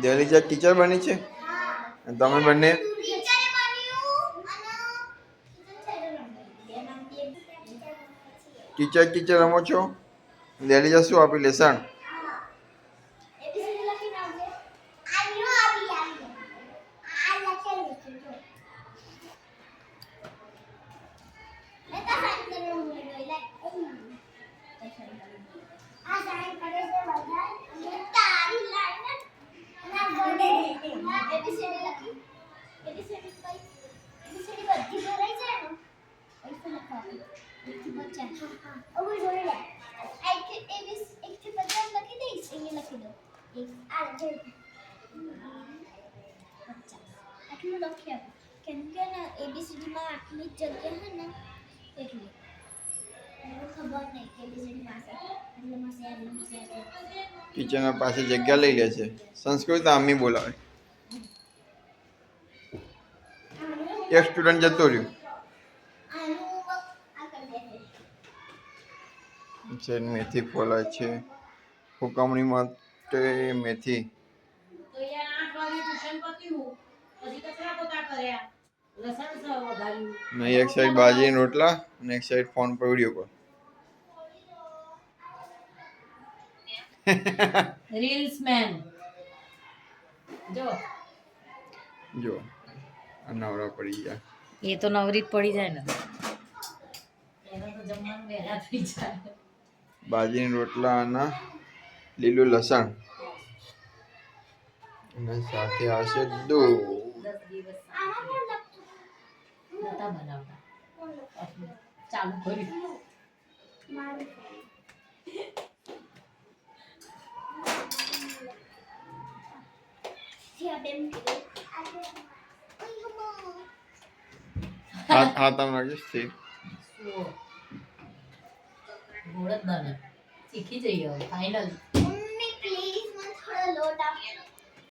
દેલીજા teacher બની છે અને તમે બંને ટીચર રમો છો. દેલીજા શું આપી લેસન? ટીચરના પાસે જગ્યા લઈ લે છે. સંસ્કૃત આમી બોલાવે. એક સ્ટુડન્ટ જતો રહ્યો છે. મેથી ફોલાય છે. હુકમણી માટે મેથી. નહીં એક સાઈડ બાજરી રોટલા અને એક સાઈડ ફોન પર વિડીયો કોલ. રીલ્સ મેન જો નવરા પડી ગયા. એ તો નવરી પડી જાય ને. એનો તો જમવાનું વહેલા થઈ જાય. બાજરીના રોટલા અને લીલું લસણ અને સાથે આવશે દૂધ. 10 દિવસ નતા બનાવતા. ચાલુ કર્યું. હા તમે લાગીશ છે. ગોળત બને શીખી જઈએ હવે ફાઇનલ. મમ્મી પ્લીઝ મને થોડો લોટ આપો.